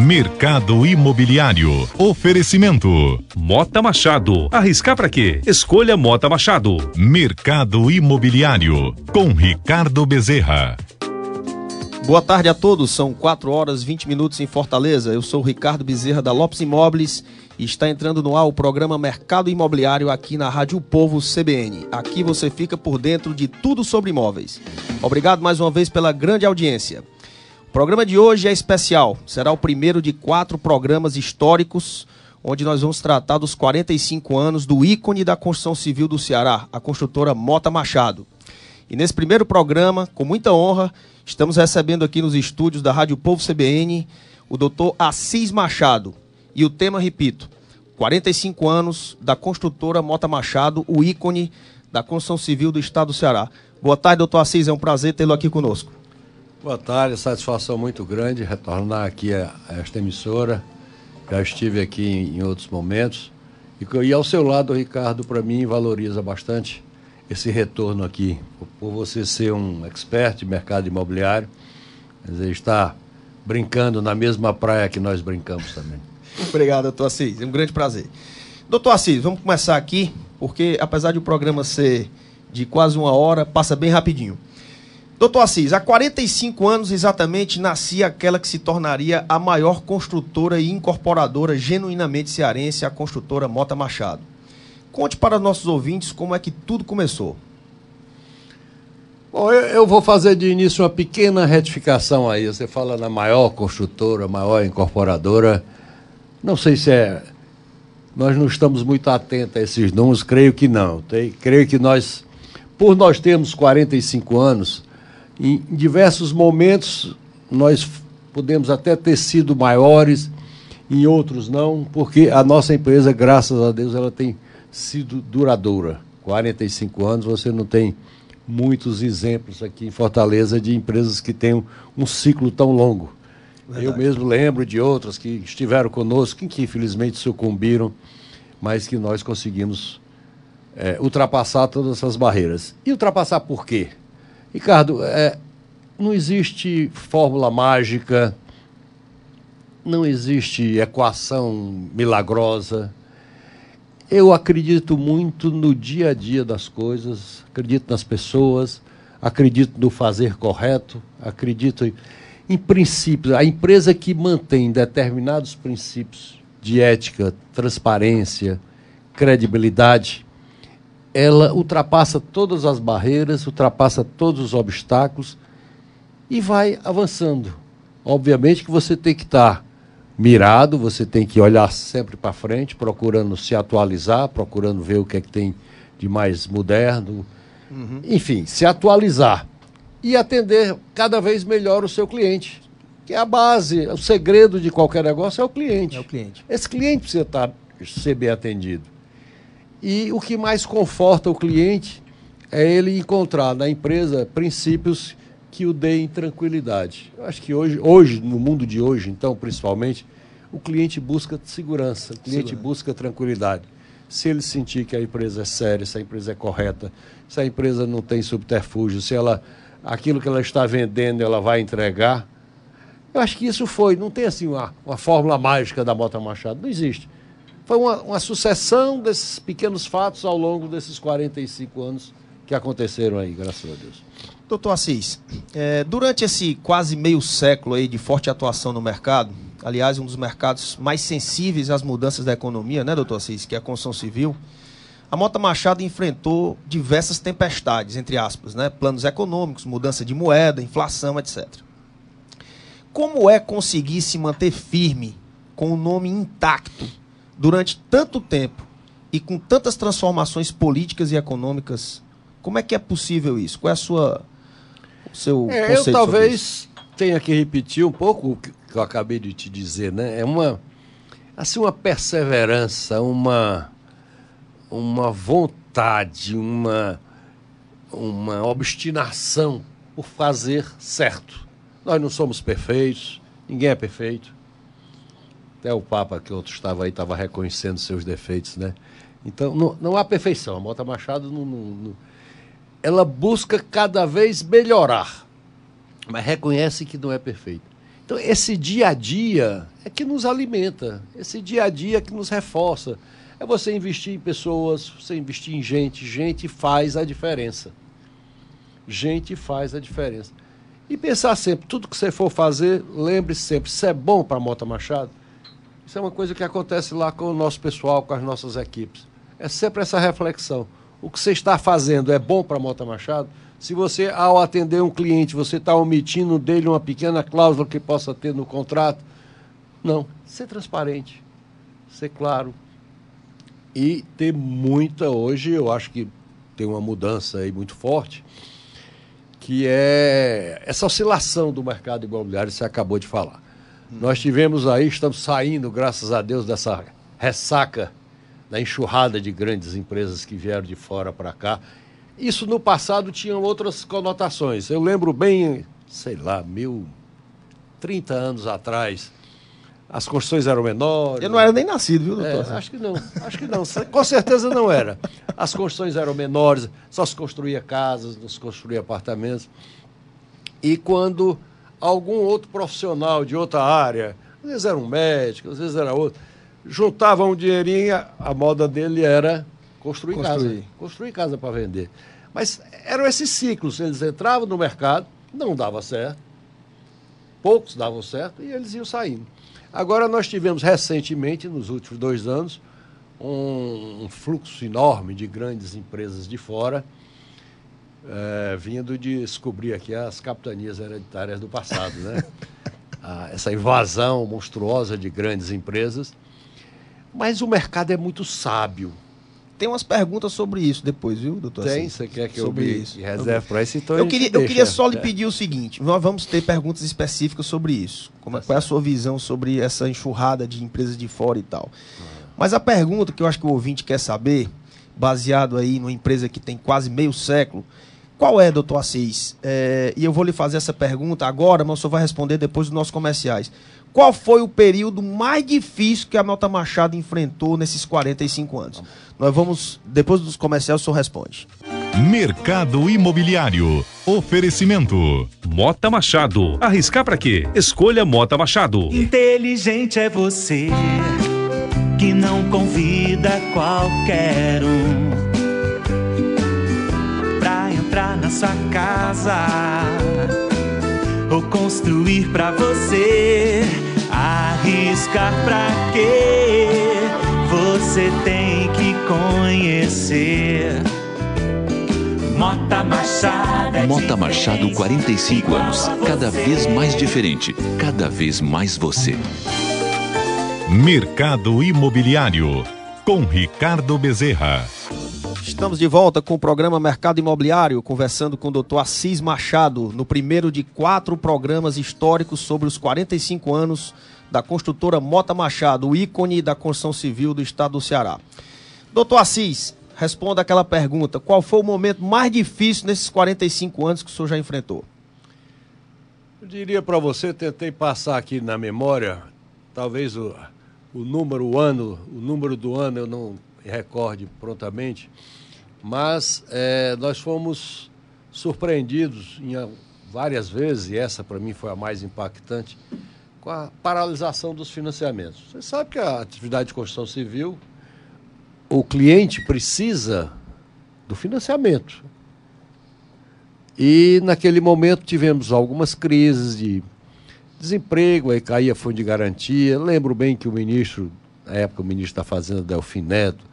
Mercado Imobiliário. Oferecimento. Mota Machado. Arriscar pra quê? Escolha Mota Machado. Mercado Imobiliário. Com Ricardo Bezerra. Boa tarde a todos, são 4h20 em Fortaleza. Eu sou o Ricardo Bezerra da Lopes Imóveis e está entrando no ar o programa Mercado Imobiliário aqui na Rádio Povo CBN. Aqui você fica por dentro de tudo sobre imóveis. Obrigado mais uma vez pela grande audiência. O programa de hoje é especial, será o primeiro de 4 programas históricos, onde nós vamos tratar dos 45 anos do ícone da construção civil do Ceará, a construtora Mota Machado. E nesse primeiro programa, com muita honra, estamos recebendo aqui nos estúdios da Rádio Povo CBN o Dr. Assis Machado. E o tema, repito, 45 anos da construtora Mota Machado, o ícone da construção civil do estado do Ceará. Boa tarde, doutor Assis, é um prazer tê-lo aqui conosco. Boa tarde, satisfação muito grande retornar aqui a esta emissora. Já estive aqui em outros momentos. E ao seu lado, Ricardo, para mim, valoriza bastante esse retorno aqui, por você ser um expert de mercado imobiliário, quer dizer, está brincando na mesma praia que nós brincamos também. Obrigado, doutor Assis, é um grande prazer. Doutor Assis, vamos começar aqui, porque apesar de o programa ser de quase 1 hora, passa bem rapidinho. Doutor Assis, há 45 anos exatamente nascia aquela que se tornaria a maior construtora e incorporadora genuinamente cearense, a construtora Mota Machado. Conte para nossos ouvintes como é que tudo começou. Bom, eu vou fazer de início uma pequena retificação aí. Você fala na maior construtora, maior incorporadora. Não sei se é... Nós não estamos muito atentos a esses números, creio que não. Creio que nós, por nós termos 45 anos, em diversos momentos nós podemos até ter sido maiores, em outros não, porque a nossa empresa, graças a Deus, ela tem sido duradoura. 45 anos, você não tem muitos exemplos aqui em Fortaleza de empresas que tenham um ciclo tão longo. Verdade. Eu mesmo lembro de outras que estiveram conosco, que infelizmente sucumbiram, mas que nós conseguimos ultrapassar todas essas barreiras. E ultrapassar por quê? Ricardo, não existe fórmula mágica, não existe equação milagrosa. Eu acredito muito no dia a dia das coisas, acredito nas pessoas, acredito no fazer correto, acredito em princípios. A empresa que mantém determinados princípios de ética, transparência, credibilidade, ela ultrapassa todas as barreiras, ultrapassa todos os obstáculos e vai avançando. Obviamente que você tem que estar mirado, você tem que olhar sempre para frente, procurando se atualizar, procurando ver o que é que tem de mais moderno, enfim, se atualizar e atender cada vez melhor o seu cliente, que é a base, o segredo de qualquer negócio é o cliente. É o cliente. Esse cliente precisa ser bem atendido. E o que mais conforta o cliente é ele encontrar na empresa princípios que o deem tranquilidade. Eu acho que hoje, no mundo de hoje, então, principalmente, o cliente busca segurança, o cliente busca tranquilidade. Se ele sentir que a empresa é séria, se a empresa é correta, se a empresa não tem subterfúgio, se aquilo que ela está vendendo, ela vai entregar. Eu acho que isso não tem assim uma fórmula mágica da Mota Machado, não existe. Foi uma sucessão desses pequenos fatos ao longo desses 45 anos que aconteceram aí, graças a Deus. Doutor Assis, durante esse quase meio século aí de forte atuação no mercado, aliás, um dos mercados mais sensíveis às mudanças da economia, né, doutor Assis, que é a construção civil, a Mota Machado enfrentou diversas tempestades, entre aspas, né, planos econômicos, mudança de moeda, inflação, etc. Como é conseguir se manter firme com o nome intacto durante tanto tempo e com tantas transformações políticas e econômicas? Como é que é possível isso? Qual é o seu conceito? Eu talvez tenha que repetir um pouco o que eu acabei de te dizer, né? É uma perseverança, uma vontade, uma obstinação por fazer certo. Nós não somos perfeitos, ninguém é perfeito. Até o Papa que outro estava aí estava reconhecendo seus defeitos, né? Então não há perfeição. A Mota Machado ela busca cada vez melhorar, mas reconhece que não é perfeito. Então, esse dia a dia é que nos alimenta, esse dia a dia é que nos reforça. É você investir em pessoas, você investir em gente. Gente faz a diferença. Gente faz a diferença. E pensar sempre, tudo que você for fazer, lembre-se sempre, se é bom para a Mota Machado, isso é uma coisa que acontece lá com o nosso pessoal, com as nossas equipes. É sempre essa reflexão. O que você está fazendo é bom para a Mota Machado? Se você, ao atender um cliente, você está omitindo dele uma pequena cláusula que possa ter no contrato, não. Ser transparente, ser claro. E ter muita, hoje eu acho que tem uma mudança aí muito forte, que é essa oscilação do mercado imobiliário, você acabou de falar. Nós tivemos aí, estamos saindo, graças a Deus, dessa ressaca, da enxurrada de grandes empresas que vieram de fora para cá. Isso no passado tinha outras conotações. Eu lembro bem, sei lá, 30 anos atrás, as construções eram menores. Eu não era nem nascido, viu, doutor? Acho que não. Com certeza não era. As construções eram menores, só se construía casas, não se construía apartamentos. E quando algum outro profissional de outra área, às vezes era um médico, às vezes era outro, juntava um dinheirinho, a moda dele era construir casa para vender. Mas eram esses ciclos, eles entravam no mercado, não dava certo, poucos davam certo e eles iam saindo. Agora nós tivemos recentemente, nos últimos 2 anos, um fluxo enorme de grandes empresas de fora, vindo de descobrir aqui as capitanias hereditárias do passado, né? Essa invasão monstruosa de grandes empresas. Mas o mercado é muito sábio. Tem umas perguntas sobre isso depois, viu, doutor? Tem? Você quer que eu me reserve para isso? Então eu queria só lhe pedir o seguinte, nós vamos ter perguntas específicas sobre isso. Qual é a sua visão sobre essa enxurrada de empresas de fora e tal. Mas a pergunta que eu acho que o ouvinte quer saber, baseado aí numa empresa que tem quase meio século, qual é, doutor Assis? E eu vou lhe fazer essa pergunta agora, mas o senhor vai responder depois dos nossos comerciais. Qual foi o período mais difícil que a Mota Machado enfrentou nesses 45 anos? Nós vamos, depois dos comerciais, o senhor responde. Mercado Imobiliário. Oferecimento. Mota Machado. Arriscar pra quê? Escolha Mota Machado. Inteligente é você que não convida qualquer um pra entrar na sua casa ou construir pra você. Arriscar pra quê? Você tem que conhecer Mota Machado. Mota Machado, 45 anos. Cada vez mais diferente. Cada vez mais você. Mercado Imobiliário. Com Ricardo Bezerra. Estamos de volta com o programa Mercado Imobiliário, conversando com o doutor Assis Machado, no primeiro de 4 programas históricos sobre os 45 anos da construtora Mota Machado, o ícone da construção civil do estado do Ceará. Doutor Assis, responda aquela pergunta, qual foi o momento mais difícil nesses 45 anos que o senhor já enfrentou? Eu diria para você, tentei passar aqui na memória, talvez o número do ano eu não recorde prontamente, mas nós fomos surpreendidos várias vezes, e essa para mim foi a mais impactante, com a paralisação dos financiamentos. Você sabe que a atividade de construção civil, o cliente precisa do financiamento. E naquele momento tivemos algumas crises de desemprego, aí caía fundo de garantia. Lembro bem que o ministro, na época o ministro da Fazenda, Delfim Neto,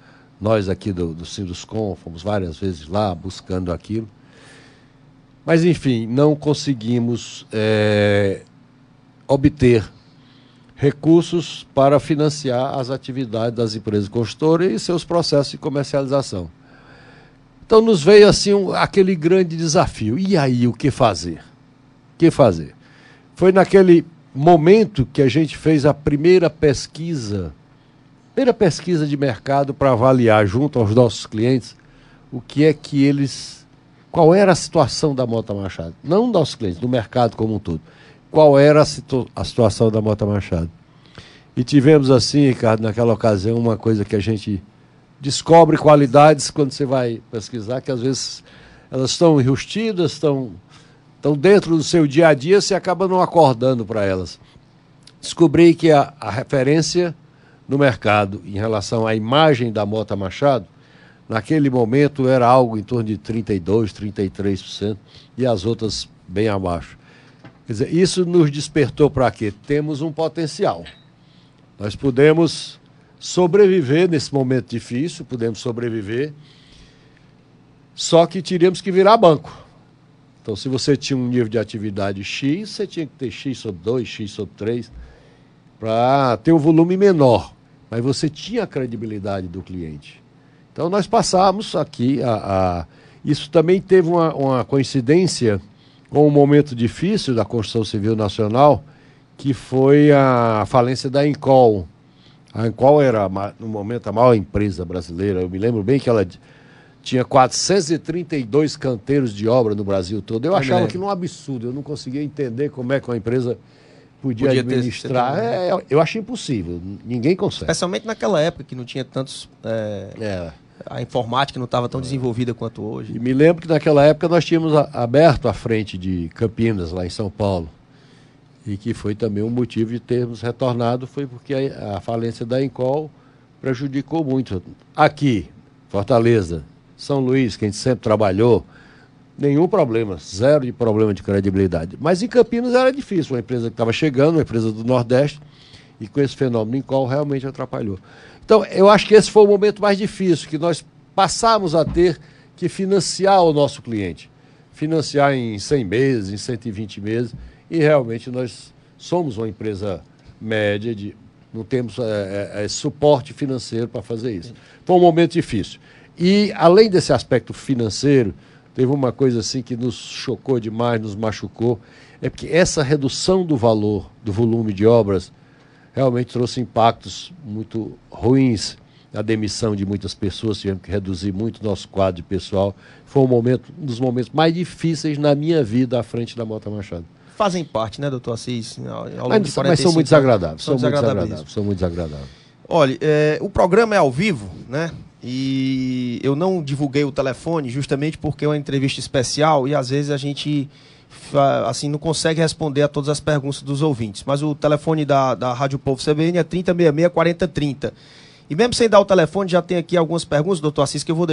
nós aqui do Sinduscom, fomos várias vezes lá buscando aquilo. Mas, enfim, não conseguimos obter recursos para financiar as atividades das empresas construtoras e seus processos de comercialização. Então nos veio assim aquele grande desafio. E aí, o que fazer? O que fazer? Foi naquele momento que a gente fez a primeira pesquisa de mercado para avaliar junto aos nossos clientes o que é que eles... Qual era a situação da Mota Machado? Não dos nossos clientes, do mercado como um todo. Qual era a situação da Mota Machado? E tivemos assim, Ricardo, naquela ocasião, uma coisa que a gente descobre qualidades quando você vai pesquisar, que às vezes elas estão enrustidas, estão dentro do seu dia a dia, você acaba não acordando para elas. descobri que a referência no mercado em relação à imagem da Mota Machado, naquele momento era algo em torno de 32%, 33%, e as outras bem abaixo. Quer dizer, isso nos despertou para quê? Temos um potencial. Nós podemos sobreviver nesse momento difícil, podemos sobreviver, só que teríamos que virar banco. Então, se você tinha um nível de atividade X, você tinha que ter X sobre 2, X sobre 3, para ter um volume menor. Mas você tinha a credibilidade do cliente. Então, nós passamos aqui Isso também teve uma coincidência com um momento difícil da construção civil nacional, que foi a falência da Encol. A Encol era, no momento, a maior empresa brasileira. Eu me lembro bem que ela tinha 432 canteiros de obra no Brasil todo. Eu achava aquilo um absurdo, eu não conseguia entender como é que uma empresa podia administrar. Eu achei impossível, ninguém consegue. Especialmente naquela época que não tinha tantos... A informática não estava tão desenvolvida quanto hoje. E me lembro que naquela época nós tínhamos aberto a frente de Campinas, lá em São Paulo. E que foi também um motivo de termos retornado, foi porque a falência da Encol prejudicou muito. Aqui, Fortaleza, São Luís, que a gente sempre trabalhou, nenhum problema, zero de problema de credibilidade. Mas em Campinas era difícil, uma empresa que estava chegando, uma empresa do Nordeste, e com esse fenômeno Encol realmente atrapalhou. Então, eu acho que esse foi o momento mais difícil, que nós passamos a ter que financiar o nosso cliente. Financiar em 100 meses, em 120 meses, e realmente nós somos uma empresa média, não temos suporte financeiro para fazer isso. Foi um momento difícil. E, além desse aspecto financeiro, teve uma coisa assim que nos chocou demais, nos machucou, é porque essa redução do valor, do volume de obras, realmente trouxe impactos muito ruins. A demissão de muitas pessoas, tivemos que reduzir muito nosso quadro de pessoal. Foi um dos momentos mais difíceis na minha vida à frente da Mota Machado. Fazem parte, né, doutor Assis? Mas são muito desagradáveis. São muito desagradáveis. Olha, o programa é ao vivo, né? E eu não divulguei o telefone justamente porque é uma entrevista especial e às vezes a gente assim, não consegue responder a todas as perguntas dos ouvintes. Mas o telefone da Rádio Povo CBN é 3066-4030. E mesmo sem dar o telefone, já tem aqui algumas perguntas, doutor Assis, que eu vou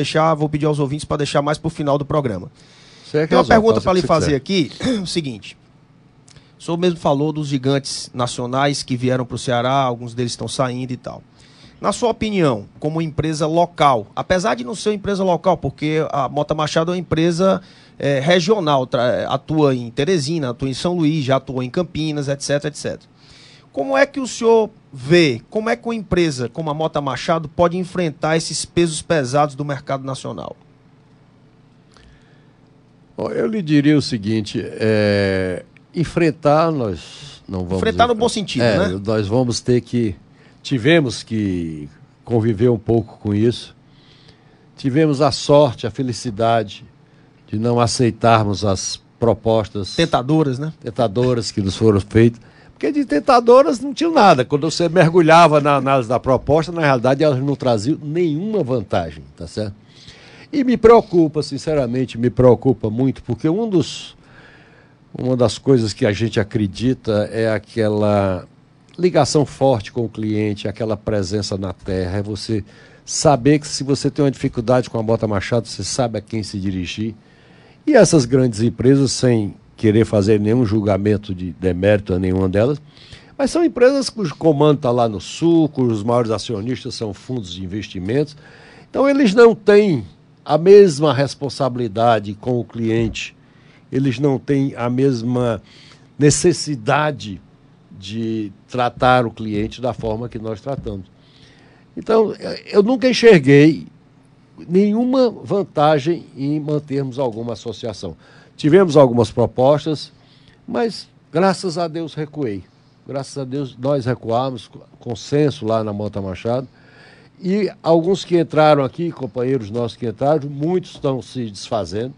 pedir aos ouvintes para deixar mais para o final do programa. Tem uma pergunta para lhe fazer aqui, o seguinte. O senhor mesmo falou dos gigantes nacionais que vieram para o Ceará, alguns deles estão saindo e tal. Na sua opinião, como empresa local, apesar de não ser uma empresa local, porque a Mota Machado é uma empresa regional, atua em Teresina, atua em São Luís, já atuou em Campinas, etc, etc. Como é que o senhor vê, como é que uma empresa como a Mota Machado pode enfrentar esses pesos pesados do mercado nacional? Bom, eu lhe diria o seguinte, enfrentar nós não vamos... Enfrentar no bom sentido, né? Nós vamos ter que... Tivemos que conviver um pouco com isso. Tivemos a sorte, a felicidade de não aceitarmos as propostas... Tentadoras, né? Tentadoras que nos foram feitas. Porque de tentadoras não tinha nada. Quando você mergulhava na análise da proposta, na realidade elas não traziam nenhuma vantagem, tá certo? E me preocupa, sinceramente, me preocupa muito, porque uma das coisas que a gente acredita é aquela ligação forte com o cliente, aquela presença na terra, é você saber que se você tem uma dificuldade com a Mota Machado, você sabe a quem se dirigir. E essas grandes empresas, sem querer fazer nenhum julgamento de demérito a nenhuma delas, mas são empresas cujo comando está lá no sul, cujos maiores acionistas são fundos de investimentos, então eles não têm a mesma responsabilidade com o cliente, eles não têm a mesma necessidade de tratar o cliente da forma que nós tratamos. Então, eu nunca enxerguei nenhuma vantagem em mantermos alguma associação. Tivemos algumas propostas, mas graças a Deus recuei. Graças a Deus nós recuamos, consenso lá na Mota Machado. E alguns que entraram aqui, companheiros nossos que entraram, muitos estão se desfazendo,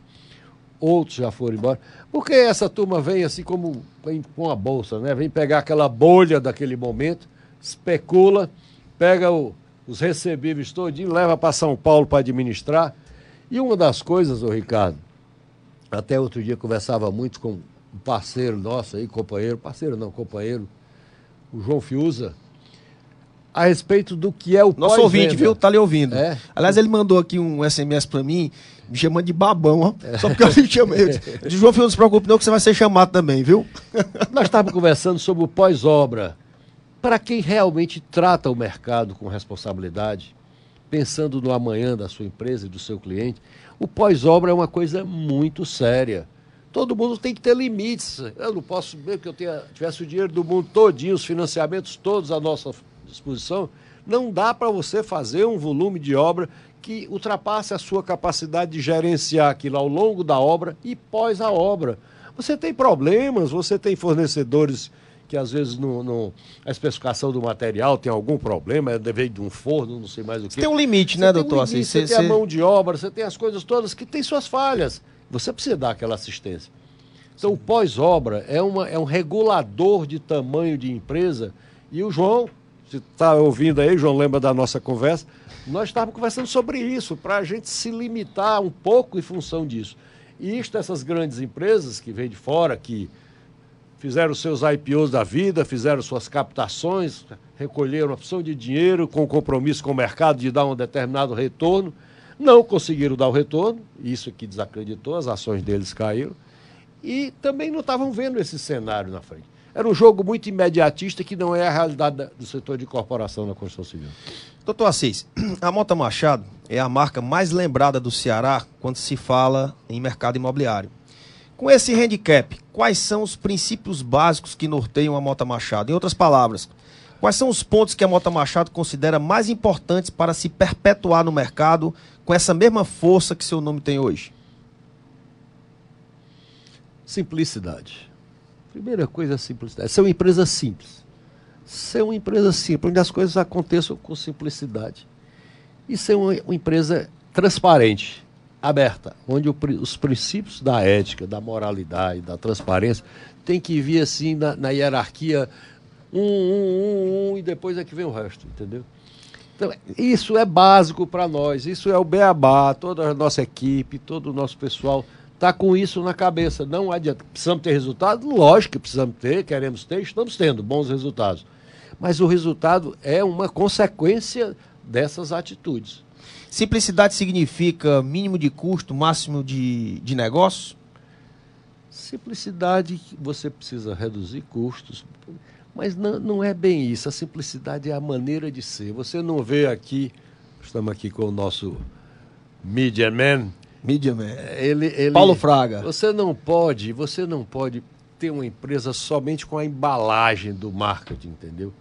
outros já foram embora. Porque essa turma vem assim como vem com a bolsa, né? Vem pegar aquela bolha daquele momento, especula, pega os recebíveis todinho, leva para São Paulo para administrar. E uma das coisas, ô Ricardo, até outro dia conversava muito com um parceiro nosso aí, companheiro, o João Fiuza, a respeito do que é o Nosso pós-venda. ouvinte, viu? Tá lhe ouvindo. É. Aliás, ele mandou aqui um SMS pra mim, me chamando de babão, ó. Só porque eu lhe chamei. Eu disse, João Fiuza, não se preocupe não, que você vai ser chamado também, viu? Nós estávamos conversando sobre o pós-obra. Para quem realmente trata o mercado com responsabilidade, pensando no amanhã da sua empresa e do seu cliente, o pós-obra é uma coisa muito séria. Todo mundo tem que ter limites. Eu não posso ver que eu tivesse o dinheiro do mundo todinho, os financiamentos todos à nossa disposição. Não dá para você fazer um volume de obra que ultrapasse a sua capacidade de gerenciar aquilo ao longo da obra e pós a obra. Você tem problemas, você tem fornecedores que às vezes a especificação do material tem algum problema, é dever de um forno, não sei mais o que. Tem um limite, né, doutor? Você tem a mão de obra, você tem as coisas todas que têm suas falhas. Você precisa dar aquela assistência. Então, o pós-obra é um regulador de tamanho de empresa. E o João, se está ouvindo aí, João, lembra da nossa conversa, nós estávamos conversando sobre isso, para a gente se limitar um pouco em função disso. E essas grandes empresas que vêm de fora, que fizeram seus IPOs da vida, fizeram suas captações, recolheram uma opção de dinheiro com compromisso com o mercado de dar um determinado retorno, não conseguiram dar o retorno, isso que desacreditou, as ações deles caíram, e também não estavam vendo esse cenário na frente. Era um jogo muito imediatista que não é a realidade do setor de corporação na construção civil. Doutor Assis, a Mota Machado é a marca mais lembrada do Ceará quando se fala em mercado imobiliário. Com esse handicap, quais são os princípios básicos que norteiam a Mota Machado? Em outras palavras, quais são os pontos que a Mota Machado considera mais importantes para se perpetuar no mercado com essa mesma força que seu nome tem hoje? Simplicidade. Primeira coisa é a simplicidade. Ser uma empresa simples. Ser uma empresa simples, onde as coisas aconteçam com simplicidade. E ser uma empresa transparente, aberta, onde os princípios da ética, da moralidade, da transparência, tem que vir assim na hierarquia e depois é que vem o resto, entendeu? Então, isso é básico para nós, isso é o beabá, toda a nossa equipe, todo o nosso pessoal está com isso na cabeça. Não adianta. Precisamos ter resultado? Lógico que precisamos ter, queremos ter, estamos tendo bons resultados. Mas o resultado é uma consequência dessas atitudes. Simplicidade significa mínimo de custo, máximo de negócio? Simplicidade, você precisa reduzir custos, mas não é bem isso. A simplicidade é a maneira de ser. Você não vê aqui, estamos aqui com o nosso Media Man. Paulo Fraga. Você não pode ter uma empresa somente com a embalagem do marketing, entendeu?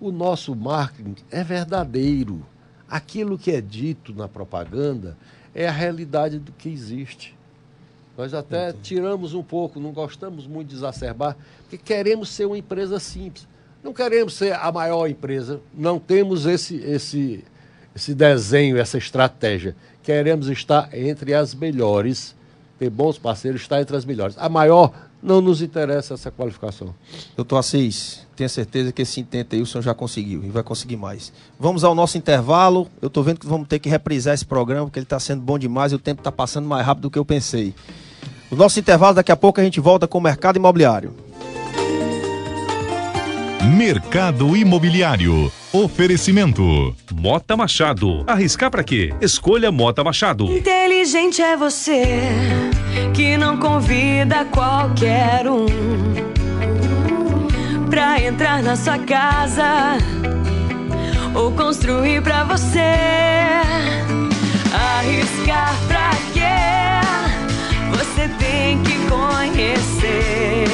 O nosso marketing é verdadeiro. Aquilo que é dito na propaganda é a realidade do que existe. Nós até tiramos um pouco, não gostamos muito de exacerbar, porque queremos ser uma empresa simples. Não queremos ser a maior empresa, não temos esse desenho, essa estratégia. Queremos estar entre as melhores, ter bons parceiros, estar entre as melhores. A maior, não nos interessa essa qualificação. Doutor Assis, tenho certeza que esse intento aí o senhor já conseguiu e vai conseguir mais. Vamos ao nosso intervalo. Eu estou vendo que vamos ter que reprisar esse programa, porque ele está sendo bom demais e o tempo está passando mais rápido do que eu pensei. O nosso intervalo, daqui a pouco a gente volta com o mercado imobiliário. Mercado Imobiliário. Oferecimento. Mota Machado. Arriscar pra quê? Escolha Mota Machado. Inteligente é você que não convida qualquer um pra entrar na sua casa ou construir pra você. Arriscar pra quê? Você tem que conhecer.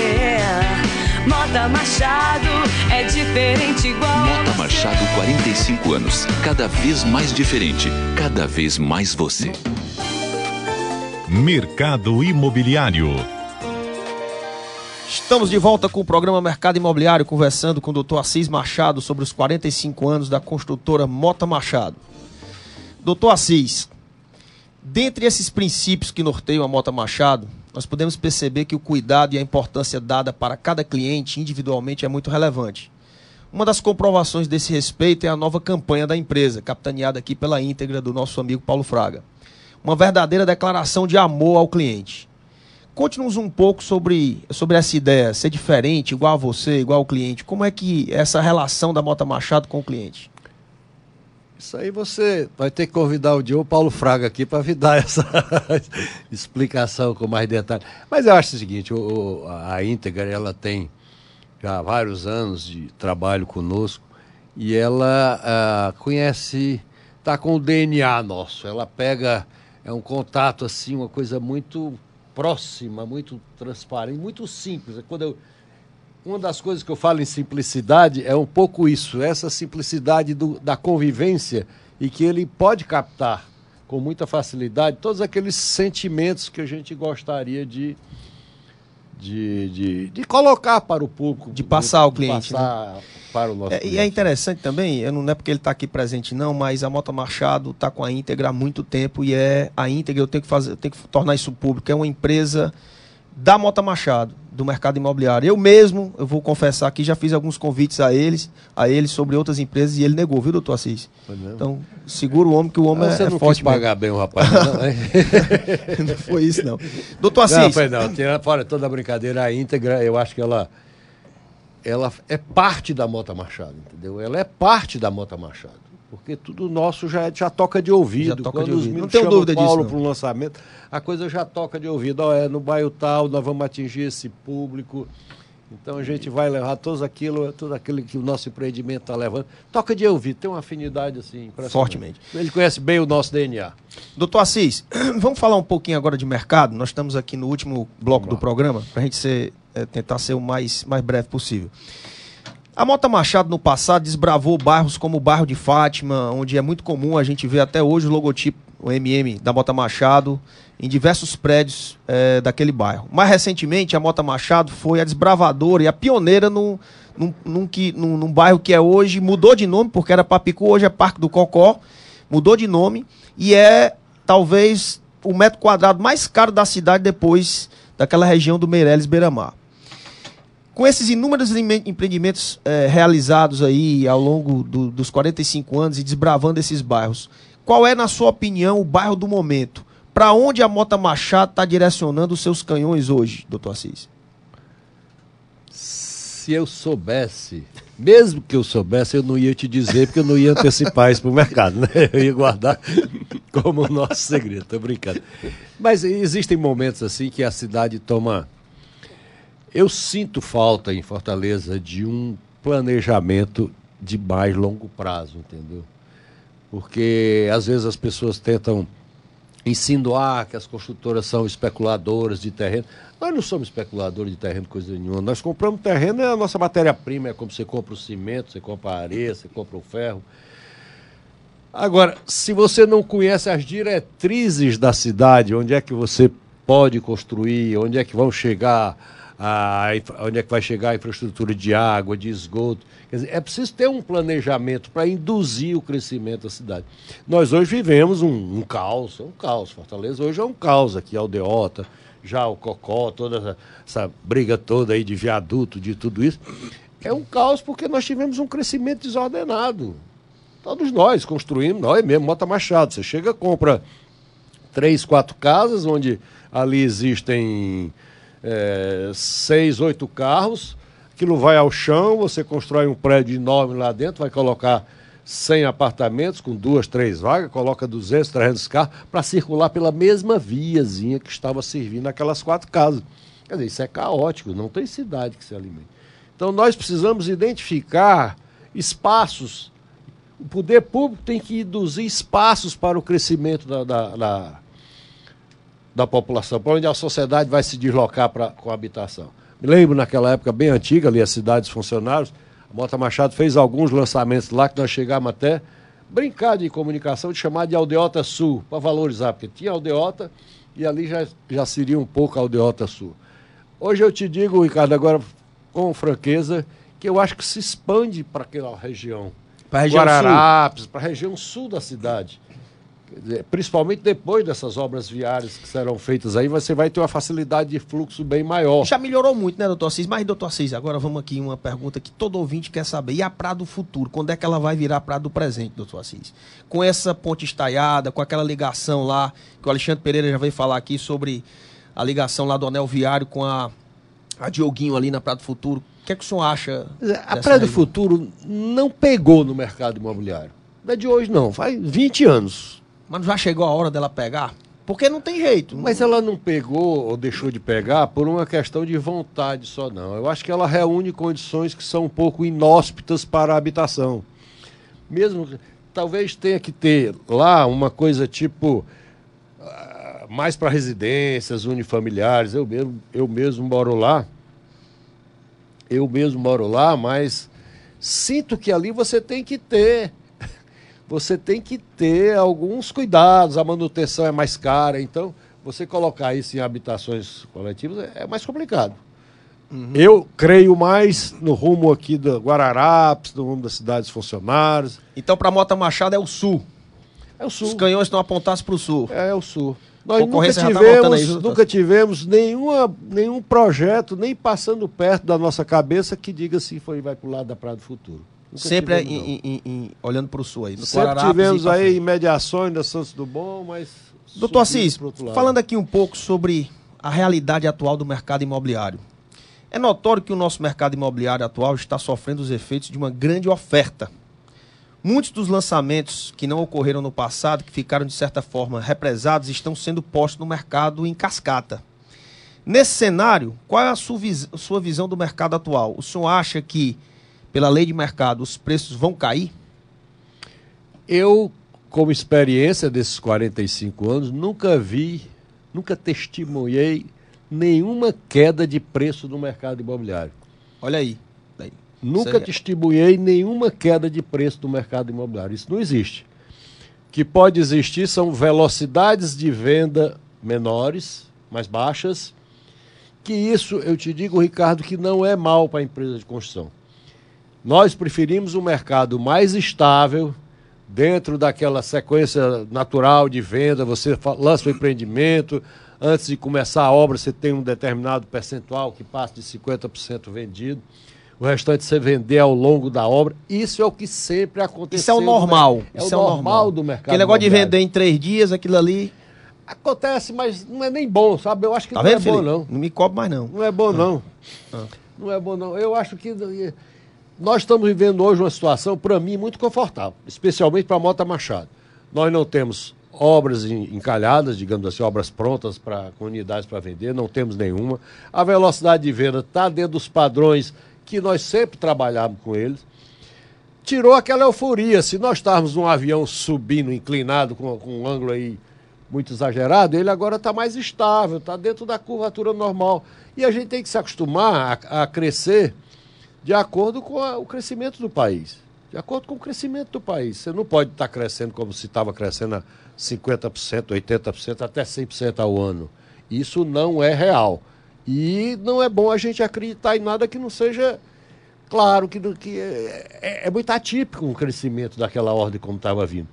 Mota Machado é diferente igual Mota Machado, 45 anos. Cada vez mais diferente. Cada vez mais você. Mercado Imobiliário. Estamos de volta com o programa Mercado Imobiliário, conversando com o Dr. Assis Machado sobre os 45 anos da construtora Mota Machado. Doutor Assis, dentre esses princípios que norteiam a Mota Machado, nós podemos perceber que o cuidado e a importância dada para cada cliente individualmente é muito relevante. Uma das comprovações desse respeito é a nova campanha da empresa, capitaneada aqui pela íntegra do nosso amigo Paulo Fraga. Uma verdadeira declaração de amor ao cliente. Conte-nos um pouco sobre essa ideia, ser diferente, igual a você, igual ao cliente. Como é que essa relação da Mota Machado com o cliente? Isso aí você vai ter que convidar o Diogo Paulo Fraga aqui para me dar essa explicação com mais detalhe. Mas eu acho o seguinte, a Íntegra, ela tem já vários anos de trabalho conosco e ela conhece, está com o DNA nosso. Ela pega, é um contato assim, uma coisa muito próxima, muito transparente, muito simples. Uma das coisas que eu falo em simplicidade é um pouco isso, essa simplicidade da convivência e que ele pode captar com muita facilidade todos aqueles sentimentos que a gente gostaria de colocar para o público. De passar ao cliente. Passar, né? Para o nosso cliente. E é interessante também, não é porque ele está aqui presente não, mas a Mota Machado está com a Íntegra há muito tempo e a Íntegra, eu tenho que tornar isso público, é uma empresa da Mota Machado, do mercado imobiliário. Eu vou confessar aqui, já fiz alguns convites a eles sobre outras empresas e ele negou, viu, doutor Assis? Então, segura o homem, que o homem você é não forte. Você não quis pagar bem o rapaz, não, hein? Não foi isso, não. Doutor Assis... Não, foi não. Fora toda a brincadeira, a Íntegra, eu acho que ela é parte da Mota Machado, entendeu? Ela é parte da Mota Machado. Porque tudo nosso já toca de ouvido. Quando os meninos chamam o Paulo para um lançamento, a coisa já toca de ouvido. No bairro tal, nós vamos atingir esse público. Então a gente vai levar tudo aquilo que o nosso empreendimento está levando. Toca de ouvido, tem uma afinidade assim. Fortemente. Ele conhece bem o nosso DNA. Doutor Assis, vamos falar um pouquinho agora de mercado. Nós estamos aqui no último bloco do programa, para a gente tentar ser o mais breve possível. A Mota Machado, no passado, desbravou bairros como o bairro de Fátima, onde é muito comum a gente ver até hoje o logotipo, o MM da Mota Machado, em diversos prédios daquele bairro. Mais recentemente, a Mota Machado foi a desbravadora e a pioneira num bairro que hoje, mudou de nome, porque era Papicu, hoje é Parque do Cocó, mudou de nome, e é talvez o metro quadrado mais caro da cidade depois daquela região do Meireles Beira-Mar. Com esses inúmeros empreendimentos realizados aí ao longo dos 45 anos e desbravando esses bairros, qual é, na sua opinião, o bairro do momento? Para onde a Mota Machado está direcionando os seus canhões hoje, doutor Assis? Se eu soubesse, mesmo que eu soubesse, eu não ia te dizer, porque eu não ia antecipar isso para o mercado, né? Eu ia guardar como nosso segredo, estou brincando. Mas existem momentos assim que a cidade toma... Eu sinto falta em Fortaleza de um planejamento de mais longo prazo, entendeu? Porque às vezes as pessoas tentam insinuar que as construtoras são especuladoras de terreno. Nós não somos especuladores de terreno, coisa nenhuma. Nós compramos terreno, é a nossa matéria-prima, é como você compra o cimento, você compra a areia, você compra o ferro. Agora, se você não conhece as diretrizes da cidade, onde é que você pode construir, onde é que vão chegar... onde é que vai chegar a infraestrutura de água, de esgoto. Quer dizer, é preciso ter um planejamento para induzir o crescimento da cidade. Nós hoje vivemos um caos, Fortaleza hoje é um caos aqui, Aldeota, já o Cocó, toda essa briga toda aí de viaduto, de tudo isso. É um caos porque nós tivemos um crescimento desordenado. Todos nós construímos, nós mesmo, Mota Machado. Você chega, compra 3, 4 casas, onde ali existem... 6, 8 carros, aquilo vai ao chão, você constrói um prédio enorme lá dentro, vai colocar 100 apartamentos com 2, 3 vagas, coloca 200, 300 carros para circular pela mesma viazinha que estava servindo aquelas 4 casas. Quer dizer, isso é caótico, não tem cidade que se alimente. Então nós precisamos identificar espaços, o poder público tem que induzir espaços para o crescimento da população, para onde a sociedade vai se deslocar com a habitação. Me lembro naquela época bem antiga, ali a cidade dos funcionários, a Mota Machado fez alguns lançamentos lá que nós chegamos até brincar de comunicação, de chamar de Aldeota Sul, para valorizar, porque tinha Aldeota e ali já seria um pouco a Aldeota Sul. Hoje eu te digo, Ricardo, agora com franqueza, que eu acho que se expande para aquela região. Para a região Guararapes, para a região sul da cidade. Principalmente depois dessas obras viárias que serão feitas aí, você vai ter uma facilidade de fluxo bem maior. Já melhorou muito, né, doutor Assis? Mas, doutor Assis, agora vamos aqui uma pergunta que todo ouvinte quer saber. E a praia do futuro? Quando é que ela vai virar a praia do presente, doutor Assis? Com essa ponte estaiada, com aquela ligação lá, que o Alexandre Pereira já veio falar aqui sobre a ligação lá do Anel Viário com a Dioguinho ali na Praia do Futuro. O que é que o senhor acha? A Praia do Futuro não pegou no mercado imobiliário. Não é de hoje, não. Faz 20 anos. Mas já chegou a hora dela pegar? Porque não tem jeito. Mas ela não pegou ou deixou de pegar por uma questão de vontade só, não. Eu acho que ela reúne condições que são um pouco inóspitas para a habitação. Mesmo, talvez tenha que ter lá uma coisa tipo, mais para residências unifamiliares. Eu mesmo moro lá. Mas sinto que ali você tem que ter alguns cuidados, a manutenção é mais cara, então você colocar isso em habitações coletivas é mais complicado. Uhum. Eu creio mais no rumo aqui da Guararapes, no rumo das cidades funcionárias. Então, para Mota Machado é o sul. É o sul. Os canhões estão apontados para o sul. É o sul. Nós nunca tivemos nenhum projeto, nem passando perto da nossa cabeça, que diga assim, vai para o lado da Praia do Futuro. Sempre olhando para o sul aí. Sempre tivemos aí imediações da Santos Dumont, mas... Doutor Assis, falando aqui um pouco sobre a realidade atual do mercado imobiliário. É notório que o nosso mercado imobiliário atual está sofrendo os efeitos de uma grande oferta. Muitos dos lançamentos que não ocorreram no passado, que ficaram de certa forma represados, estão sendo postos no mercado em cascata. Nesse cenário, qual é a sua visão do mercado atual? O senhor acha que, pela lei de mercado, os preços vão cair? Eu, como experiência desses 45 anos, nunca testemunhei nenhuma queda de preço no mercado imobiliário. Olha aí. Nunca testemunhei nenhuma queda de preço do mercado imobiliário. Isso não existe. O que pode existir são velocidades de venda menores, mais baixas, que isso, eu te digo, Ricardo, que não é mal para a empresa de construção. Nós preferimos um mercado mais estável, dentro daquela sequência natural de venda. Você lança o empreendimento, antes de começar a obra você tem um determinado percentual que passa de 50% vendido. O restante você vender ao longo da obra. Isso é o que sempre aconteceu. Isso é o normal. Né? É o normal do mercado. Aquele negócio de vender em 3 dias, aquilo ali... Acontece, mas não é nem bom, sabe? Eu acho que tá não vendo, é Felipe? bom, não. Não me cobre mais, não. Não é bom, não. Não é bom, não. Eu acho que nós estamos vivendo hoje uma situação, para mim, muito confortável, especialmente para a Mota Machado. Nós não temos obras encalhadas, digamos assim, obras prontas para unidades para vender, não temos nenhuma. A velocidade de venda está dentro dos padrões que nós sempre trabalhamos com eles. Tirou aquela euforia. Se nós estávamos num avião subindo, inclinado, com um ângulo aí muito exagerado, ele agora está mais estável, está dentro da curvatura normal. E a gente tem que se acostumar a crescer de acordo com o crescimento do país. De acordo com o crescimento do país. Você não pode estar crescendo como se estava crescendo a 50%, 80%, até 100% ao ano. Isso não é real. E não é bom a gente acreditar em nada que não seja... Claro que é muito atípico um crescimento daquela ordem como estava vindo.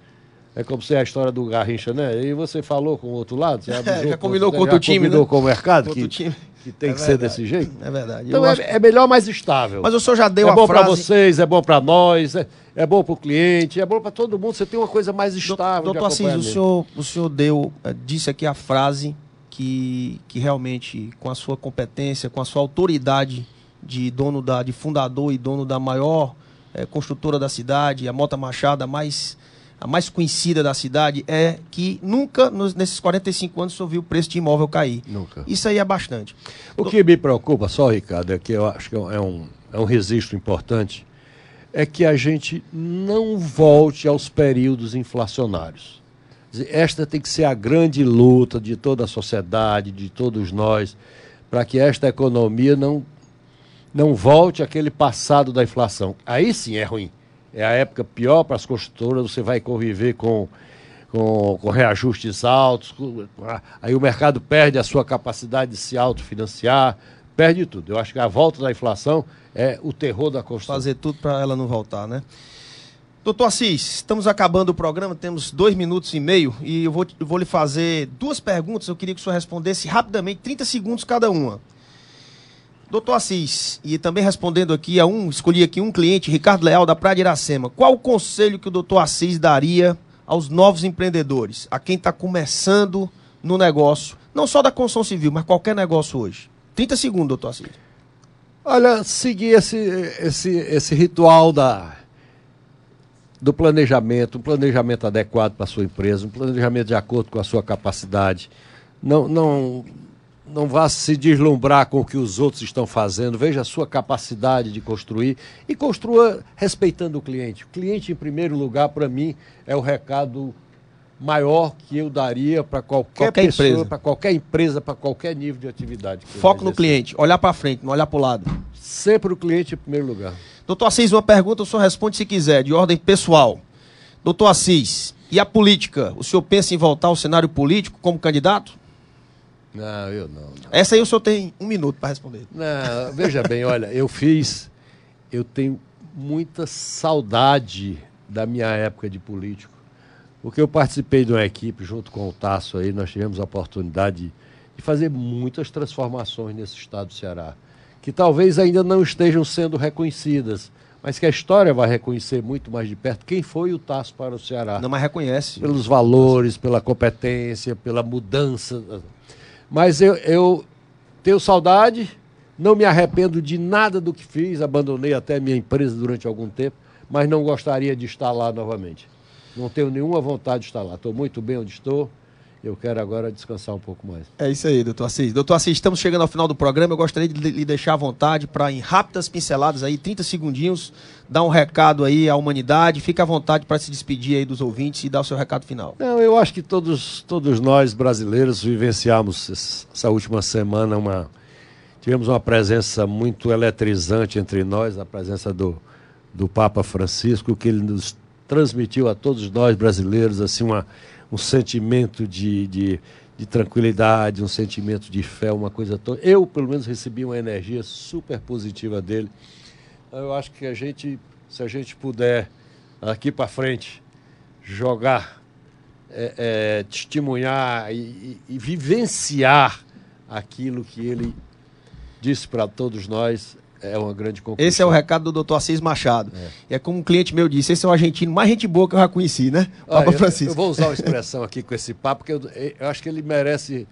É como se é a história do Garrincha, né? E você falou com o outro lado, você já combinou com outro time, combinou né? com o mercado, que tem que ser desse jeito. É verdade. Então é melhor mais estável. Mas o senhor já deu a frase... É bom para vocês, é bom para nós, é bom para o cliente, é bom para todo mundo. Você tem uma coisa mais estável. Doutor Assis, o senhor disse aqui a frase que realmente, com a sua competência, com a sua autoridade de fundador e dono da maior construtora da cidade, a Mota Machado, a mais conhecida da cidade, é que nunca, nesses 45 anos, o senhor viu o preço de imóvel cair. Nunca. Isso aí é bastante. O que me preocupa só, Ricardo, é que eu acho que é um registro importante, é que a gente não volte aos períodos inflacionários. Esta tem que ser a grande luta de toda a sociedade, de todos nós, para que esta economia não volte àquele passado da inflação. Aí sim é ruim. É a época pior para as construtoras, você vai conviver com reajustes altos, aí o mercado perde a sua capacidade de se autofinanciar, perde tudo. Eu acho que a volta da inflação é o terror da construção. Fazer tudo para ela não voltar, né? Doutor Assis, estamos acabando o programa, temos 2 minutos e meio e eu vou lhe fazer 2 perguntas. Eu queria que o senhor respondesse rapidamente, 30 segundos cada uma. Doutor Assis, e também respondendo aqui escolhi aqui um cliente, Ricardo Leal, da Praia de Iracema. Qual o conselho que o doutor Assis daria aos novos empreendedores, a quem está começando no negócio, não só da construção civil, mas qualquer negócio hoje? 30 segundos, doutor Assis. Olha, seguir esse ritual do planejamento, um planejamento adequado para a sua empresa, um planejamento de acordo com a sua capacidade. Não vá se deslumbrar com o que os outros estão fazendo, veja a sua capacidade de construir e construa respeitando o cliente. O cliente, em primeiro lugar, para mim, é o recado maior que eu daria para qualquer pessoa, para qualquer empresa, para qualquer nível de atividade. Foco no cliente, olhar para frente, não olhar para o lado. Sempre o cliente em primeiro lugar. Doutor Assis, uma pergunta, o senhor responde se quiser, de ordem pessoal. Doutor Assis, e a política? O senhor pensa em voltar ao cenário político como candidato? Não, eu não. Essa aí o senhor tem 1 minuto para responder. Não, veja bem, olha, eu tenho muita saudade da minha época de político, porque eu participei de uma equipe junto com o Tasso aí, nós tivemos a oportunidade de fazer muitas transformações nesse estado do Ceará, que talvez ainda não estejam sendo reconhecidas, mas que a história vai reconhecer muito mais de perto quem foi o Tasso para o Ceará. Não, mas reconhece. Pelos valores, pela competência, pela mudança. Mas eu tenho saudade, não me arrependo de nada do que fiz, abandonei até minha empresa durante algum tempo, mas não gostaria de estar lá novamente. Não tenho nenhuma vontade de estar lá. Estou muito bem onde estou. Eu quero agora descansar um pouco mais. É isso aí, doutor Assis. Doutor Assis, estamos chegando ao final do programa. Eu gostaria de lhe deixar à vontade para, em rápidas pinceladas aí, 30 segundinhos, dar um recado aí à humanidade. Fique à vontade para se despedir aí dos ouvintes e dar o seu recado final. Não, eu acho que todos nós brasileiros vivenciamos essa última semana tivemos uma presença muito eletrizante entre nós, a presença do Papa Francisco, que ele nos transmitiu a todos nós brasileiros assim um sentimento de tranquilidade, um sentimento de fé, uma coisa toda. Eu, pelo menos, recebi uma energia super positiva dele. Eu acho que se a gente puder, aqui para frente, jogar, testemunhar e vivenciar aquilo que ele disse para todos nós, é uma grande conquista. Esse é o recado do doutor Assis Machado. É como um cliente meu disse, esse é o argentino mais gente boa que eu já conheci, né? Papa Francisco. Eu vou usar uma expressão aqui com esse papo, porque eu acho que ele merece,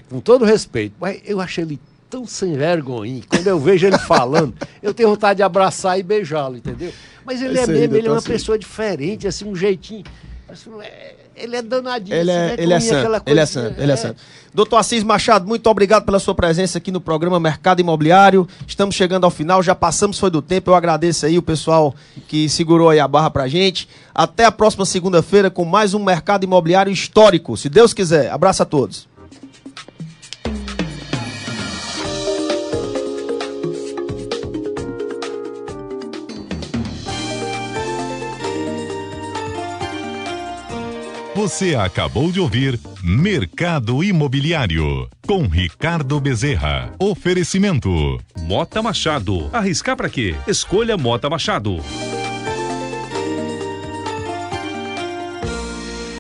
com todo respeito, mas eu acho ele tão sem vergonha. Quando eu vejo ele falando, eu tenho vontade de abraçar e beijá-lo, entendeu? Mas ele ele é uma pessoa diferente, assim, um jeitinho... Ele é danadinho. Ele é santo. Doutor Assis Machado, muito obrigado pela sua presença aqui no programa Mercado Imobiliário. Estamos chegando ao final, já passamos, foi do tempo. Eu agradeço aí o pessoal que segurou aí a barra pra gente. Até a próxima segunda-feira com mais um Mercado Imobiliário histórico, se Deus quiser. Abraço a todos. Você acabou de ouvir Mercado Imobiliário com Ricardo Bezerra. Oferecimento Mota Machado. Arriscar pra quê? Escolha Mota Machado.